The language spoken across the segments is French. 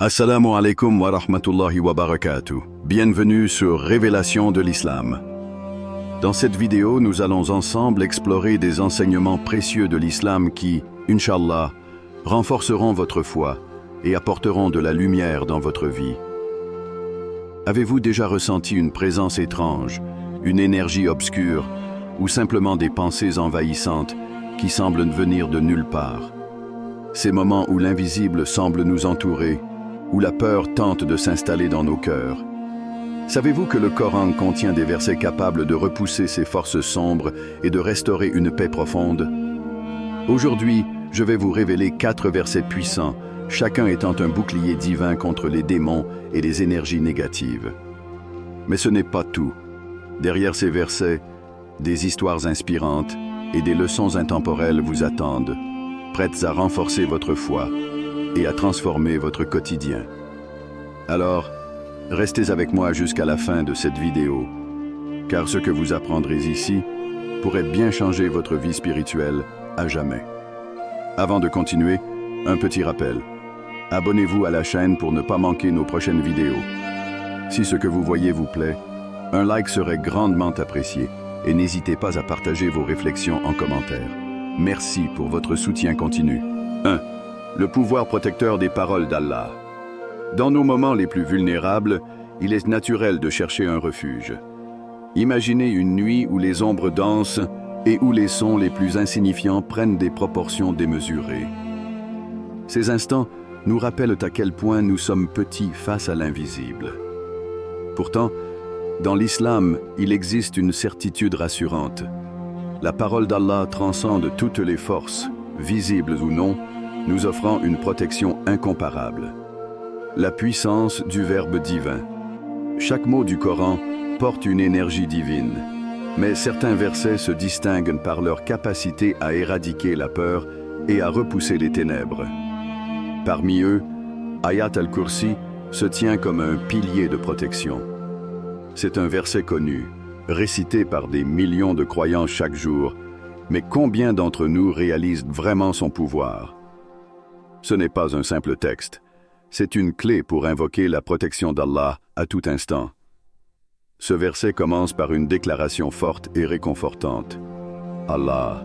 Assalamu alaikum wa rahmatullahi wa barakatuh. Bienvenue sur Révélation de l'Islam. Dans cette vidéo, nous allons ensemble explorer des enseignements précieux de l'Islam qui, Inch'Allah, renforceront votre foi et apporteront de la lumière dans votre vie. Avez-vous déjà ressenti une présence étrange, une énergie obscure ou simplement des pensées envahissantes qui semblent venir de nulle part? Ces moments où l'invisible semble nous entourer, où la peur tente de s'installer dans nos cœurs. Savez-vous que le Coran contient des versets capables de repousser ces forces sombres et de restaurer une paix profonde? Aujourd'hui, je vais vous révéler 4 versets puissants, chacun étant un bouclier divin contre les démons et les énergies négatives. Mais ce n'est pas tout. Derrière ces versets, des histoires inspirantes et des leçons intemporelles vous attendent, prêtes à renforcer votre foi et à transformer votre quotidien. Alors, restez avec moi jusqu'à la fin de cette vidéo, car ce que vous apprendrez ici pourrait bien changer votre vie spirituelle à jamais. Avant de continuer, un petit rappel. Abonnez-vous à la chaîne pour ne pas manquer nos prochaines vidéos. Si ce que vous voyez vous plaît, un like serait grandement apprécié et n'hésitez pas à partager vos réflexions en commentaire. Merci pour votre soutien continu. 1. Le pouvoir protecteur des paroles d'Allah. Dans nos moments les plus vulnérables, il est naturel de chercher un refuge. Imaginez une nuit où les ombres dansent et où les sons les plus insignifiants prennent des proportions démesurées. Ces instants nous rappellent à quel point nous sommes petits face à l'invisible. Pourtant, dans l'islam, il existe une certitude rassurante. La parole d'Allah transcende toutes les forces, visibles ou non, nous offrant une protection incomparable. La puissance du Verbe divin. Chaque mot du Coran porte une énergie divine, mais certains versets se distinguent par leur capacité à éradiquer la peur et à repousser les ténèbres. Parmi eux, Ayat al-Kursi se tient comme un pilier de protection. C'est un verset connu, récité par des millions de croyants chaque jour, mais combien d'entre nous réalisent vraiment son pouvoir? Ce n'est pas un simple texte, c'est une clé pour invoquer la protection d'Allah à tout instant. Ce verset commence par une déclaration forte et réconfortante. Allah,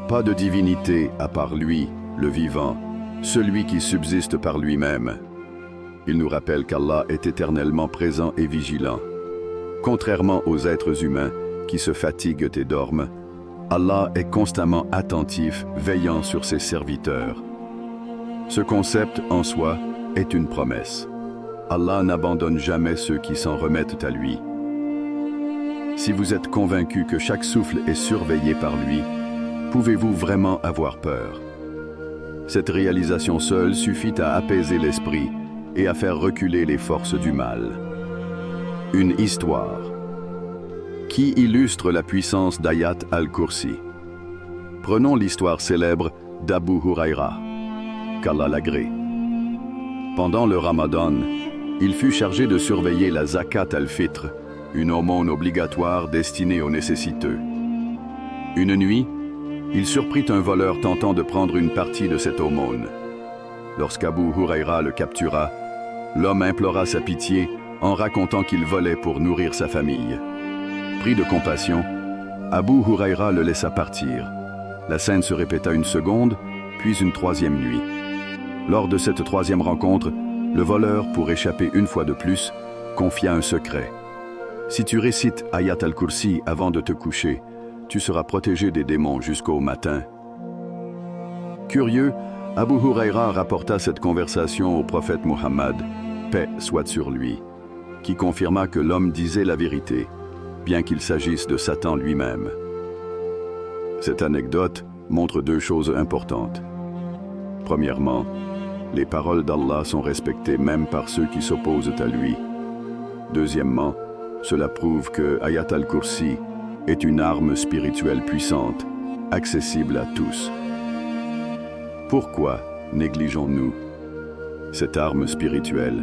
pas de divinité à part lui, le vivant, celui qui subsiste par lui-même. Il nous rappelle qu'Allah est éternellement présent et vigilant. Contrairement aux êtres humains qui se fatiguent et dorment, Allah est constamment attentif, veillant sur ses serviteurs. Ce concept, en soi, est une promesse. Allah n'abandonne jamais ceux qui s'en remettent à lui. Si vous êtes convaincu que chaque souffle est surveillé par lui, pouvez-vous vraiment avoir peur? Cette réalisation seule suffit à apaiser l'esprit et à faire reculer les forces du mal. Une histoire qui illustre la puissance d'Ayat al-Kursi. Prenons l'histoire célèbre d'Abu Huraira, qu'Allah l'agrée. Pendant le Ramadan, il fut chargé de surveiller la Zakat al-Fitr, une aumône obligatoire destinée aux nécessiteux. Une nuit, il surprit un voleur tentant de prendre une partie de cette aumône. Lorsqu'Abu Huraira le captura, l'homme implora sa pitié en racontant qu'il volait pour nourrir sa famille. Pris de compassion, Abu Huraira le laissa partir. La scène se répéta une seconde, puis une troisième nuit. Lors de cette troisième rencontre, le voleur, pour échapper une fois de plus, confia un secret. Si tu récites Ayat al-Kursi avant de te coucher, tu seras protégé des démons jusqu'au matin. Curieux, Abu Huraira rapporta cette conversation au prophète Muhammad, paix soit sur lui, qui confirma que l'homme disait la vérité, bien qu'il s'agisse de Satan lui-même. Cette anecdote montre 2 choses importantes. Premièrement, les paroles d'Allah sont respectées même par ceux qui s'opposent à lui. Deuxièmement, cela prouve que Ayat al-Kursi est une arme spirituelle puissante, accessible à tous. Pourquoi négligeons-nous cette arme spirituelle?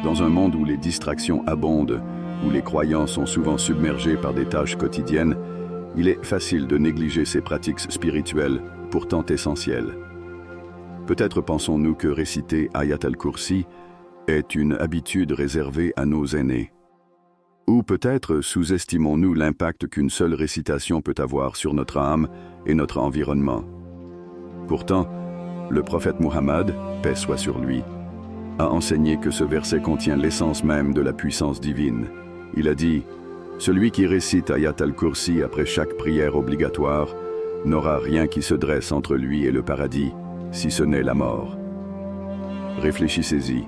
Dans un monde où les distractions abondent, où les croyants sont souvent submergés par des tâches quotidiennes, il est facile de négliger ces pratiques spirituelles, pourtant essentielles. Peut-être pensons-nous que réciter Ayat al-Kursi est une habitude réservée à nos aînés. Ou peut-être sous-estimons-nous l'impact qu'une seule récitation peut avoir sur notre âme et notre environnement. Pourtant, le prophète Muhammad, paix soit sur lui, a enseigné que ce verset contient l'essence même de la puissance divine. Il a dit « Celui qui récite Ayat al-Kursi après chaque prière obligatoire n'aura rien qui se dresse entre lui et le paradis, si ce n'est la mort. » Réfléchissez-y.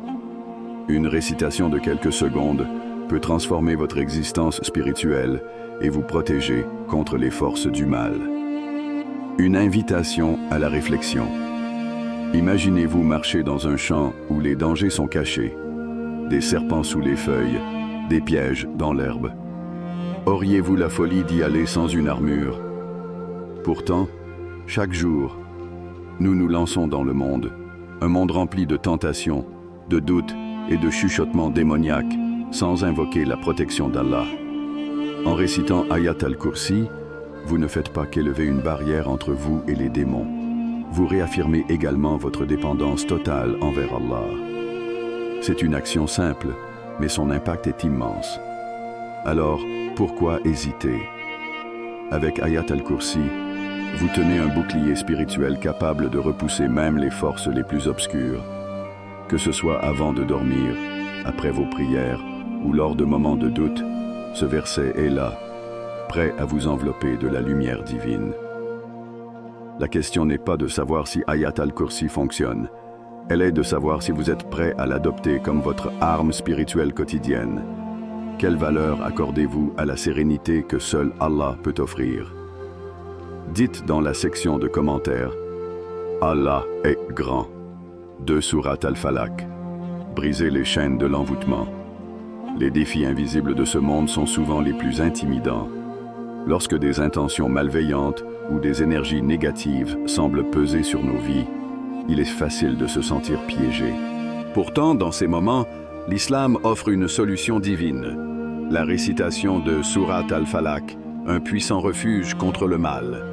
Une récitation de quelques secondes peut transformer votre existence spirituelle et vous protéger contre les forces du mal. Une invitation à la réflexion. Imaginez-vous marcher dans un champ où les dangers sont cachés, des serpents sous les feuilles, des pièges dans l'herbe. Auriez-vous la folie d'y aller sans une armure? Pourtant, chaque jour, nous nous lançons dans le monde, un monde rempli de tentations, de doutes et de chuchotements démoniaques, sans invoquer la protection d'Allah. En récitant Ayat al-Kursi, vous ne faites pas qu'élever une barrière entre vous et les démons. Vous réaffirmez également votre dépendance totale envers Allah. C'est une action simple, mais son impact est immense. Alors, pourquoi hésiter? Avec Ayat al-Kursi, vous tenez un bouclier spirituel capable de repousser même les forces les plus obscures. Que ce soit avant de dormir, après vos prières ou lors de moments de doute, ce verset est là, prêt à vous envelopper de la lumière divine. La question n'est pas de savoir si Ayat al-Kursi fonctionne. Elle est de savoir si vous êtes prêt à l'adopter comme votre arme spirituelle quotidienne. Quelle valeur accordez-vous à la sérénité que seul Allah peut offrir? Dites dans la section de commentaires « Allah est grand » de Sourate Al-Falaq. Brisez les chaînes de l'envoûtement. Les défis invisibles de ce monde sont souvent les plus intimidants. Lorsque des intentions malveillantes ou des énergies négatives semblent peser sur nos vies, il est facile de se sentir piégé. Pourtant, dans ces moments, l'islam offre une solution divine. La récitation de Sourate Al-Falaq, un puissant refuge contre le mal.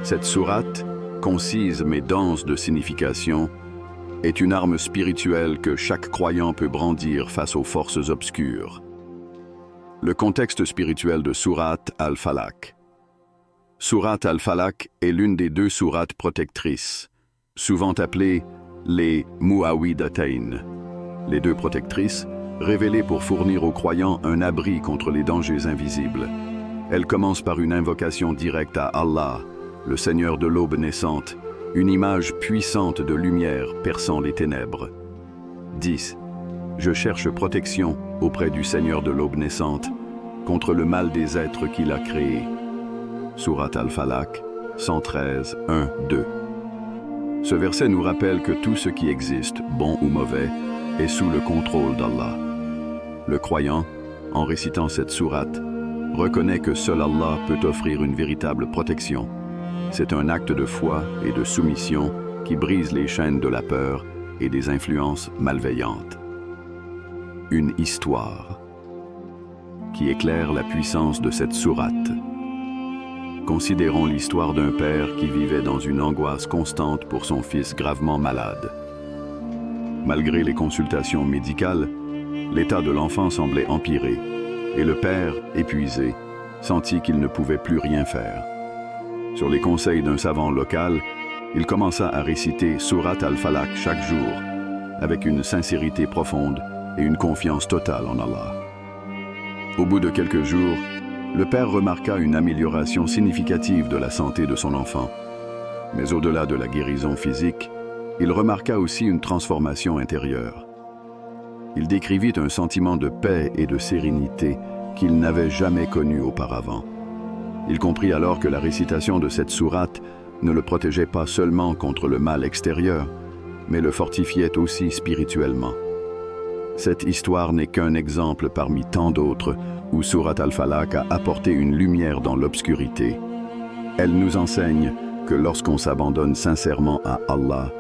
Cette sourate, concise mais dense de signification, est une arme spirituelle que chaque croyant peut brandir face aux forces obscures. Le contexte spirituel de Sourate Al-Falaq. Sourate Al-Falaq est l'une des deux sourates protectrices, souvent appelées les Muawwidatayn. Les deux protectrices, révélées pour fournir aux croyants un abri contre les dangers invisibles. Elles commencent par une invocation directe à Allah, le Seigneur de l'aube naissante, une image puissante de lumière perçant les ténèbres. 10. Je cherche protection auprès du Seigneur de l'aube naissante contre le mal des êtres qu'il a créés. Sourate Al-Falaq, 113, 1, 2. Ce verset nous rappelle que tout ce qui existe, bon ou mauvais, est sous le contrôle d'Allah. Le croyant, en récitant cette sourate, reconnaît que seul Allah peut offrir une véritable protection. C'est un acte de foi et de soumission qui brise les chaînes de la peur et des influences malveillantes. Une histoire qui éclaire la puissance de cette sourate. Considérons l'histoire d'un père qui vivait dans une angoisse constante pour son fils gravement malade. Malgré les consultations médicales, l'état de l'enfant semblait empirer, et le père, épuisé, sentit qu'il ne pouvait plus rien faire. Sur les conseils d'un savant local, il commença à réciter Sourate Al-Falaq chaque jour, avec une sincérité profonde et une confiance totale en Allah. Au bout de quelques jours, le père remarqua une amélioration significative de la santé de son enfant. Mais au-delà de la guérison physique, il remarqua aussi une transformation intérieure. Il décrivit un sentiment de paix et de sérénité qu'il n'avait jamais connu auparavant. Il comprit alors que la récitation de cette sourate ne le protégeait pas seulement contre le mal extérieur, mais le fortifiait aussi spirituellement. Cette histoire n'est qu'un exemple parmi tant d'autres où Sourate Al-Falaq a apporté une lumière dans l'obscurité. Elle nous enseigne que lorsqu'on s'abandonne sincèrement à Allah,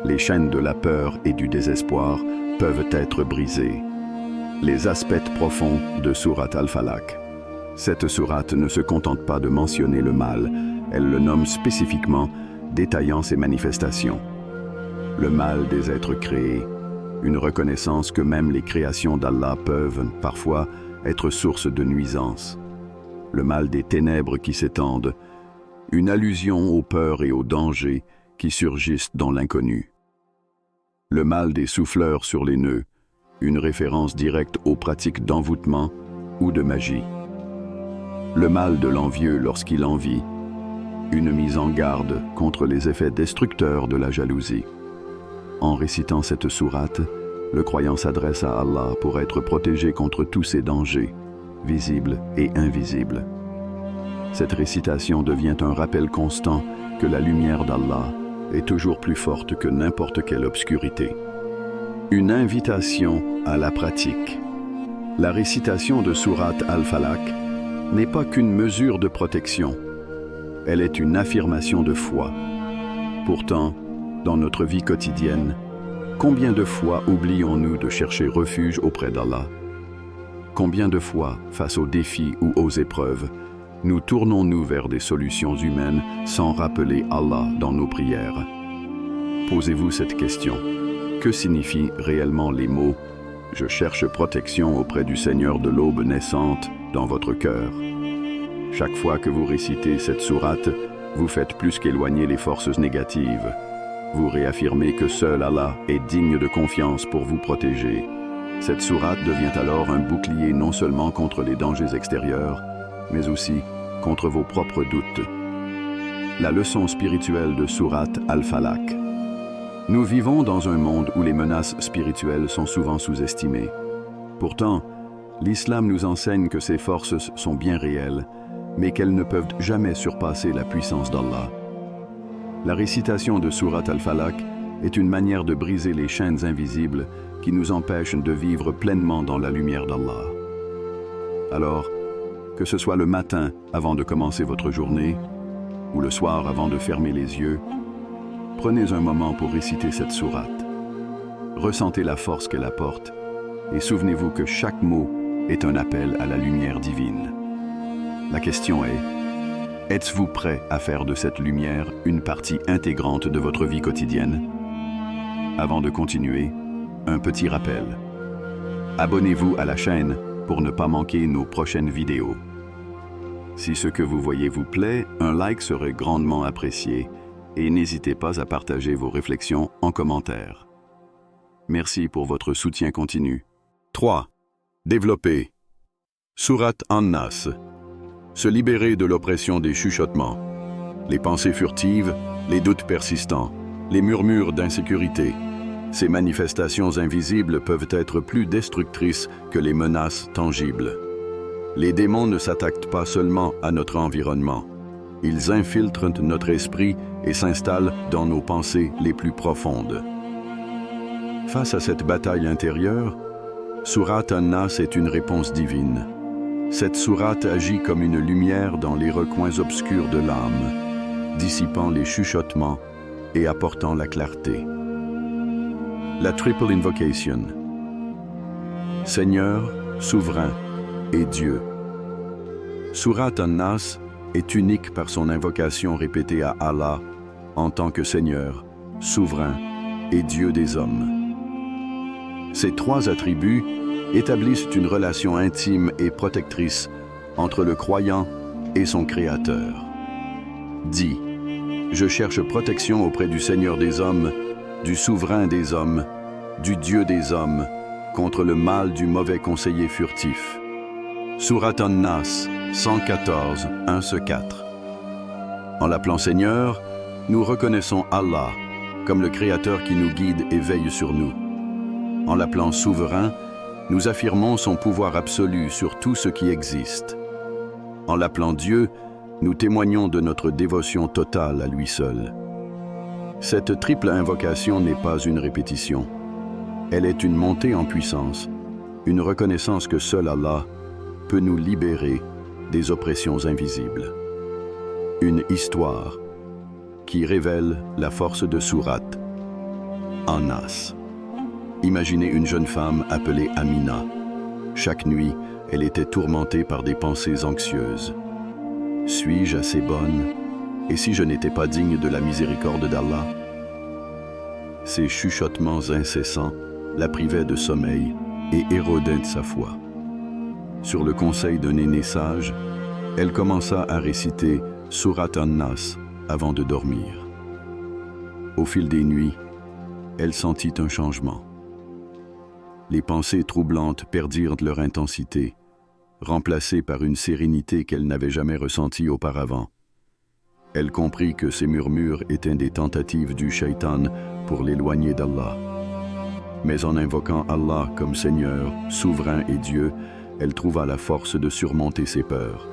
les chaînes de la peur et du désespoir peuvent être brisées. Les aspects profonds de Sourate Al-Falaq. Cette sourate ne se contente pas de mentionner le mal, elle le nomme spécifiquement, détaillant ses manifestations. le mal des êtres créés, une reconnaissance que même les créations d'Allah peuvent, parfois, être source de nuisances, le mal des ténèbres qui s'étendent, une allusion aux peurs et aux dangers qui surgissent dans l'inconnu. Le mal des souffleurs sur les nœuds, une référence directe aux pratiques d'envoûtement ou de magie. Le mal de l'envieux lorsqu'il envie, une mise en garde contre les effets destructeurs de la jalousie. En récitant cette sourate, le croyant s'adresse à Allah pour être protégé contre tous ces dangers, visibles et invisibles. Cette récitation devient un rappel constant que la lumière d'Allah est toujours plus forte que n'importe quelle obscurité. Une invitation à la pratique. La récitation de sourate Al-Falaq n'est pas qu'une mesure de protection. Elle est une affirmation de foi. Pourtant, dans notre vie quotidienne, combien de fois oublions-nous de chercher refuge auprès d'Allah? Combien de fois, face aux défis ou aux épreuves, nous tournons-nous vers des solutions humaines sans rappeler Allah dans nos prières? Posez-vous cette question. Que signifient réellement les mots « Je cherche protection auprès du Seigneur de l'aube naissante » dans votre cœur? Chaque fois que vous récitez cette sourate, vous faites plus qu'éloigner les forces négatives. Vous réaffirmez que seul Allah est digne de confiance pour vous protéger. Cette sourate devient alors un bouclier non seulement contre les dangers extérieurs, mais aussi contre vos propres doutes. La leçon spirituelle de sourate Al-Falaq. Nous vivons dans un monde où les menaces spirituelles sont souvent sous-estimées. Pourtant, l'islam nous enseigne que ces forces sont bien réelles, mais qu'elles ne peuvent jamais surpasser la puissance d'Allah. La récitation de sourate Al-Falaq est une manière de briser les chaînes invisibles qui nous empêchent de vivre pleinement dans la lumière d'Allah. Alors, que ce soit le matin avant de commencer votre journée, ou le soir avant de fermer les yeux, prenez un moment pour réciter cette sourate. Ressentez la force qu'elle apporte et souvenez-vous que chaque mot est un appel à la lumière divine. La question est, êtes-vous prêt à faire de cette lumière une partie intégrante de votre vie quotidienne? Avant de continuer, un petit rappel. Abonnez-vous à la chaîne pour ne pas manquer nos prochaines vidéos. Si ce que vous voyez vous plaît, un like serait grandement apprécié et n'hésitez pas à partager vos réflexions en commentaire. Merci pour votre soutien continu. 3. Développer. Sourate An-Nas. Se libérer de l'oppression des chuchotements, les pensées furtives, les doutes persistants, les murmures d'insécurité. Ces manifestations invisibles peuvent être plus destructrices que les menaces tangibles. Les démons ne s'attaquent pas seulement à notre environnement. Ils infiltrent notre esprit et s'installent dans nos pensées les plus profondes. Face à cette bataille intérieure, Sourate An-Nas est une réponse divine. Cette sourate agit comme une lumière dans les recoins obscurs de l'âme, dissipant les chuchotements et apportant la clarté. La Triple Invocation. Seigneur, souverain et Dieu. Sourate An-Nas est unique par son invocation répétée à Allah en tant que Seigneur, souverain et Dieu des hommes. Ces trois attributs établissent une relation intime et protectrice entre le croyant et son Créateur. Dis, je cherche protection auprès du Seigneur des hommes, du souverain des hommes, du Dieu des hommes, contre le mal du mauvais conseiller furtif. Sourate An-Nas 114, 1-4. En l'appelant Seigneur, nous reconnaissons Allah comme le Créateur qui nous guide et veille sur nous. En l'appelant souverain, nous affirmons son pouvoir absolu sur tout ce qui existe. En l'appelant Dieu, nous témoignons de notre dévotion totale à lui seul. Cette triple invocation n'est pas une répétition. Elle est une montée en puissance, une reconnaissance que seul Allah peut nous libérer des oppressions invisibles. Une histoire qui révèle la force de sourate An-Nas. Imaginez une jeune femme appelée Amina. Chaque nuit, elle était tourmentée par des pensées anxieuses. Suis-je assez bonne? Et si je n'étais pas digne de la miséricorde d'Allah? Ses chuchotements incessants la privaient de sommeil et érodaient de sa foi. Sur le conseil d'un aîné sage, elle commença à réciter Surat An-Nas avant de dormir. Au fil des nuits, elle sentit un changement. Les pensées troublantes perdirent de leur intensité, remplacées par une sérénité qu'elle n'avait jamais ressentie auparavant. Elle comprit que ces murmures étaient des tentatives du shaitan pour l'éloigner d'Allah. Mais en invoquant Allah comme Seigneur, souverain et Dieu, elle trouva la force de surmonter ses peurs.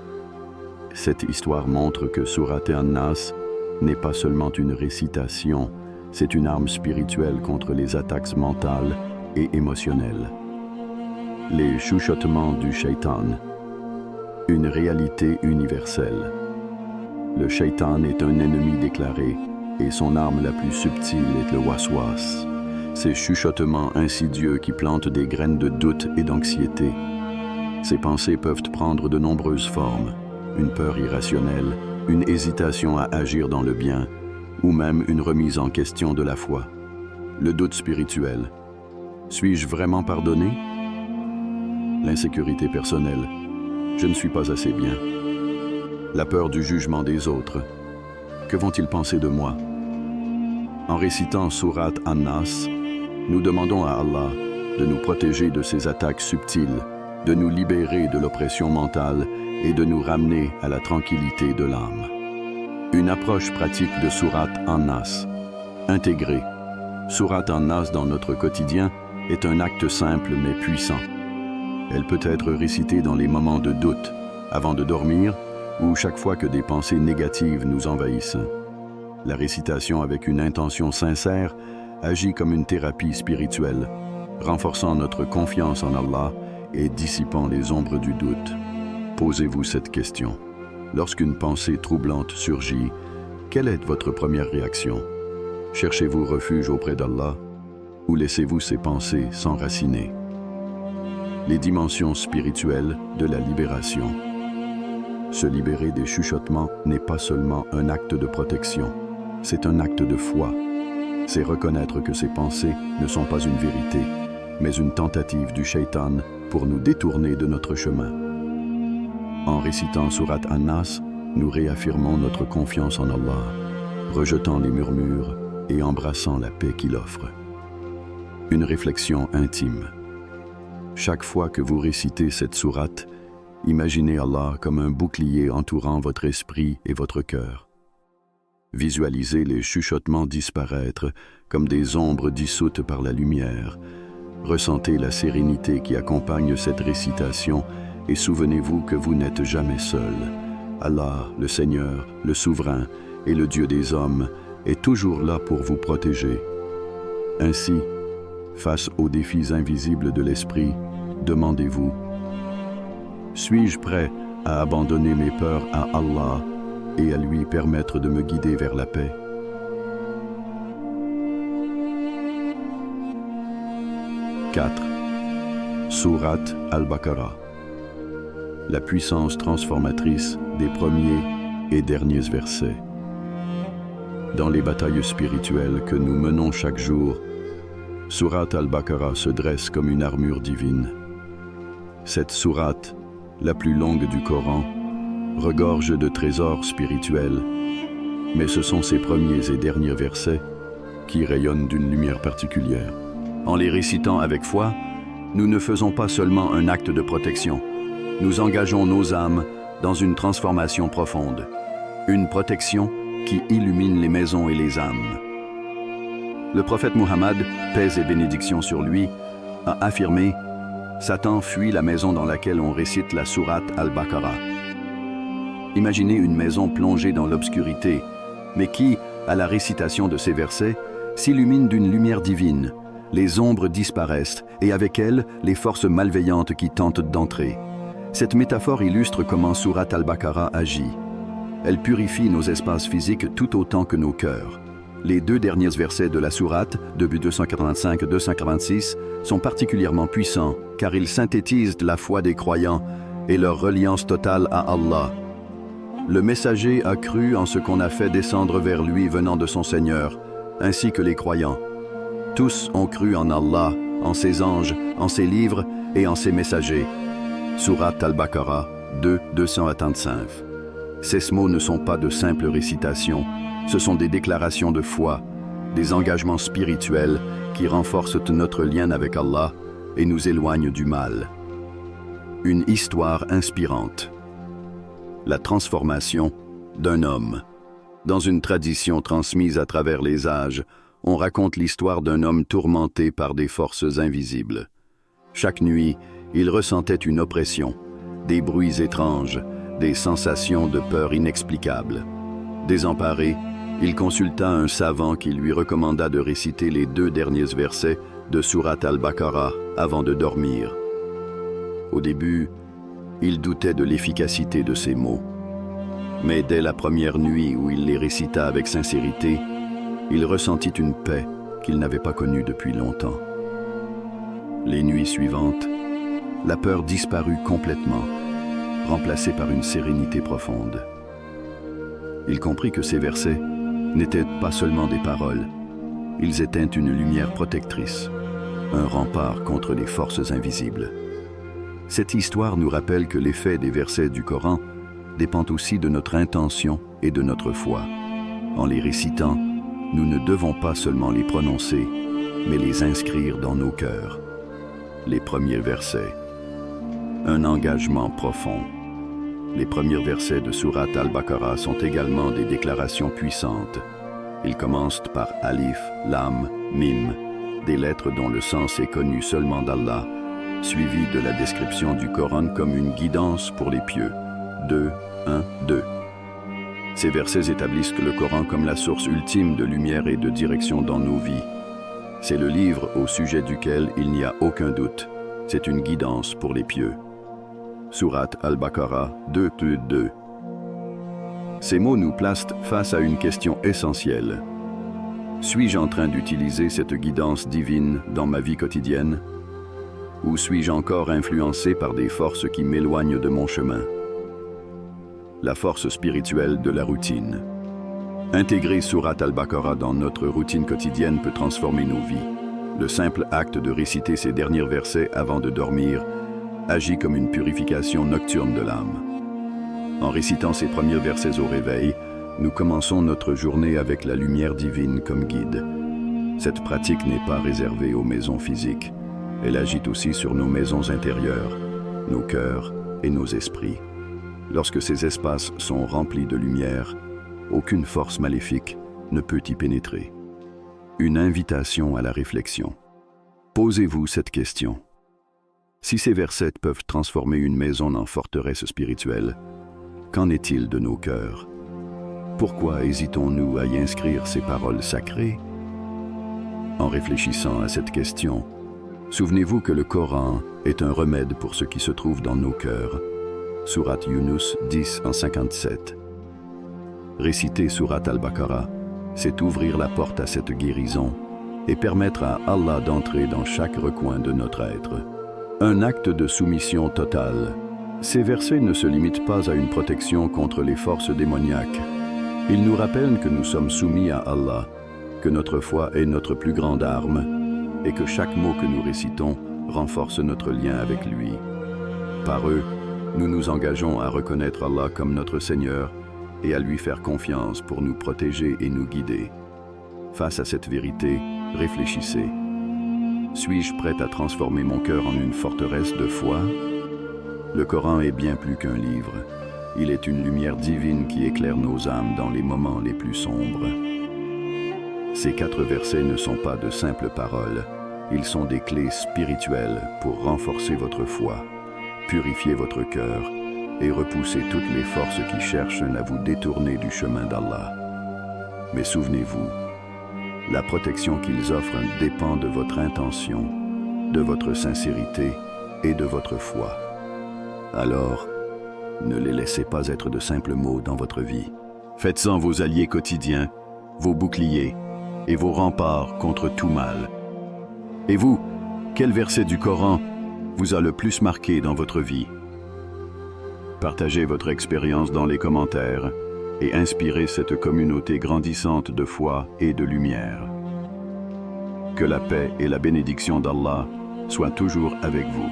Cette histoire montre que Surat An-Nas n'est pas seulement une récitation, c'est une arme spirituelle contre les attaques mentales et émotionnelles. Les chuchotements du shaitan, une réalité universelle. Le shaitan est un ennemi déclaré et son arme la plus subtile est le waswas. Ces chuchotements insidieux qui plantent des graines de doute et d'anxiété. Ces pensées peuvent prendre de nombreuses formes, une peur irrationnelle, une hésitation à agir dans le bien, ou même une remise en question de la foi. Le doute spirituel. Suis-je vraiment pardonné? L'insécurité personnelle. Je ne suis pas assez bien. La peur du jugement des autres. Que vont-ils penser de moi? En récitant Surat An-Nas, nous demandons à Allah de nous protéger de ces attaques subtiles, de nous libérer de l'oppression mentale et de nous ramener à la tranquillité de l'âme. Une approche pratique de Surat An-Nas. Intégrer Surat An-Nas dans notre quotidien est un acte simple mais puissant. Elle peut être récitée dans les moments de doute, avant de dormir ou chaque fois que des pensées négatives nous envahissent. La récitation avec une intention sincère agit comme une thérapie spirituelle, renforçant notre confiance en Allah et dissipant les ombres du doute. Posez-vous cette question. Lorsqu'une pensée troublante surgit, quelle est votre première réaction? Cherchez-vous refuge auprès d'Allah ou laissez-vous ces pensées s'enraciner? Les dimensions spirituelles de la libération. Se libérer des chuchotements n'est pas seulement un acte de protection, c'est un acte de foi. C'est reconnaître que ces pensées ne sont pas une vérité, mais une tentative du shaitan pour nous détourner de notre chemin. En récitant Surat An-Nas, nous réaffirmons notre confiance en Allah, rejetant les murmures et embrassant la paix qu'il offre. Une réflexion intime. Chaque fois que vous récitez cette sourate, imaginez Allah comme un bouclier entourant votre esprit et votre cœur. Visualisez les chuchotements disparaître comme des ombres dissoutes par la lumière. Ressentez la sérénité qui accompagne cette récitation et souvenez-vous que vous n'êtes jamais seul. Allah, le Seigneur, le Souverain et le Dieu des hommes est toujours là pour vous protéger. Ainsi, face aux défis invisibles de l'esprit, demandez-vous: suis-je prêt à abandonner mes peurs à Allah et à lui permettre de me guider vers la paix? « 4. Surat Al-Baqarah. La puissance transformatrice des premiers et derniers versets. Dans les batailles spirituelles que nous menons chaque jour, Surat Al-Baqarah se dresse comme une armure divine. Cette sourate, la plus longue du Coran, regorge de trésors spirituels, mais ce sont ses premiers et derniers versets qui rayonnent d'une lumière particulière. En les récitant avec foi, nous ne faisons pas seulement un acte de protection, nous engageons nos âmes dans une transformation profonde, une protection qui illumine les maisons et les âmes. Le prophète Muhammad, paix et bénédiction sur lui, a affirmé: Satan fuit la maison dans laquelle on récite la sourate Al-Baqarah. Imaginez une maison plongée dans l'obscurité, mais qui, à la récitation de ces versets, s'illumine d'une lumière divine. Les ombres disparaissent et avec elles, les forces malveillantes qui tentent d'entrer. Cette métaphore illustre comment Surat Al-Baqarah agit. Elle purifie nos espaces physiques tout autant que nos cœurs. Les deux derniers versets de la sourate, de 285-286, sont particulièrement puissants car ils synthétisent la foi des croyants et leur reliance totale à Allah. Le messager a cru en ce qu'on a fait descendre vers lui venant de son Seigneur, ainsi que les croyants. Tous ont cru en Allah, en ses anges, en ses livres et en ses messagers. Sourate Al-Baqarah 2, 225. Ces mots ne sont pas de simples récitations, ce sont des déclarations de foi, des engagements spirituels qui renforcent notre lien avec Allah et nous éloignent du mal. Une histoire inspirante. La transformation d'un homme. Dans une tradition transmise à travers les âges, on raconte l'histoire d'un homme tourmenté par des forces invisibles. Chaque nuit, il ressentait une oppression, des bruits étranges, des sensations de peur inexplicables. Désemparé, il consulta un savant qui lui recommanda de réciter les 2 derniers versets de Sourate Al-Baqarah avant de dormir. Au début, il doutait de l'efficacité de ces mots. Mais dès la première nuit où il les récita avec sincérité, il ressentit une paix qu'il n'avait pas connue depuis longtemps. Les nuits suivantes, la peur disparut complètement, remplacée par une sérénité profonde. Il comprit que ces versets n'étaient pas seulement des paroles, ils étaient une lumière protectrice, un rempart contre les forces invisibles. Cette histoire nous rappelle que l'effet des versets du Coran dépend aussi de notre intention et de notre foi. En les récitant, nous ne devons pas seulement les prononcer, mais les inscrire dans nos cœurs. Les premiers versets. Un engagement profond. Les premiers versets de Sourate Al-Baqarah sont également des déclarations puissantes. Ils commencent par Alif, Lam, Mim, des lettres dont le sens est connu seulement d'Allah, suivi de la description du Coran comme une guidance pour les pieux. 2, 1, 2. Ces versets établissent le Coran comme la source ultime de lumière et de direction dans nos vies. C'est le livre au sujet duquel il n'y a aucun doute. C'est une guidance pour les pieux. Sourate Al-Baqarah 2, 2. Ces mots nous placent face à une question essentielle. Suis-je en train d'utiliser cette guidance divine dans ma vie quotidienne? Ou suis-je encore influencé par des forces qui m'éloignent de mon chemin? La force spirituelle de la routine. Intégrer Sourate Al-Baqarah dans notre routine quotidienne peut transformer nos vies. Le simple acte de réciter ces derniers versets avant de dormir agit comme une purification nocturne de l'âme. En récitant ces premiers versets au réveil, nous commençons notre journée avec la lumière divine comme guide. Cette pratique n'est pas réservée aux maisons physiques. Elle agit aussi sur nos maisons intérieures, nos cœurs et nos esprits. Lorsque ces espaces sont remplis de lumière, aucune force maléfique ne peut y pénétrer. Une invitation à la réflexion. Posez-vous cette question. Si ces versets peuvent transformer une maison en forteresse spirituelle, qu'en est-il de nos cœurs? Pourquoi hésitons-nous à y inscrire ces paroles sacrées? En réfléchissant à cette question, souvenez-vous que le Coran est un remède pour ce qui se trouve dans nos cœurs. Sourate Yunus 10 en 57. Réciter Sourate Al-Baqarah, c'est ouvrir la porte à cette guérison et permettre à Allah d'entrer dans chaque recoin de notre être. Un acte de soumission totale. Ces versets ne se limitent pas à une protection contre les forces démoniaques. Ils nous rappellent que nous sommes soumis à Allah, que notre foi est notre plus grande arme et que chaque mot que nous récitons renforce notre lien avec lui. Par eux, nous nous engageons à reconnaître Allah comme notre Seigneur et à lui faire confiance pour nous protéger et nous guider. Face à cette vérité, réfléchissez. Suis-je prêt à transformer mon cœur en une forteresse de foi? Le Coran est bien plus qu'un livre. Il est une lumière divine qui éclaire nos âmes dans les moments les plus sombres. Ces 4 versets ne sont pas de simples paroles. Ils sont des clés spirituelles pour renforcer votre foi, purifier votre cœur et repousser toutes les forces qui cherchent à vous détourner du chemin d'Allah. Mais souvenez-vous, la protection qu'ils offrent dépend de votre intention, de votre sincérité et de votre foi. Alors, ne les laissez pas être de simples mots dans votre vie. Faites-en vos alliés quotidiens, vos boucliers et vos remparts contre tout mal. Et vous, quel verset du Coran vous a le plus marqué dans votre vie? Partagez votre expérience dans les commentaires et inspirez cette communauté grandissante de foi et de lumière. Que la paix et la bénédiction d'Allah soient toujours avec vous.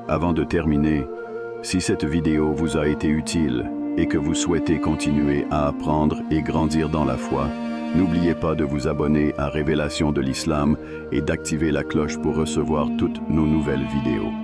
Avant de terminer, si cette vidéo vous a été utile et que vous souhaitez continuer à apprendre et grandir dans la foi, n'oubliez pas de vous abonner à Révélation de l'Islam et d'activer la cloche pour recevoir toutes nos nouvelles vidéos.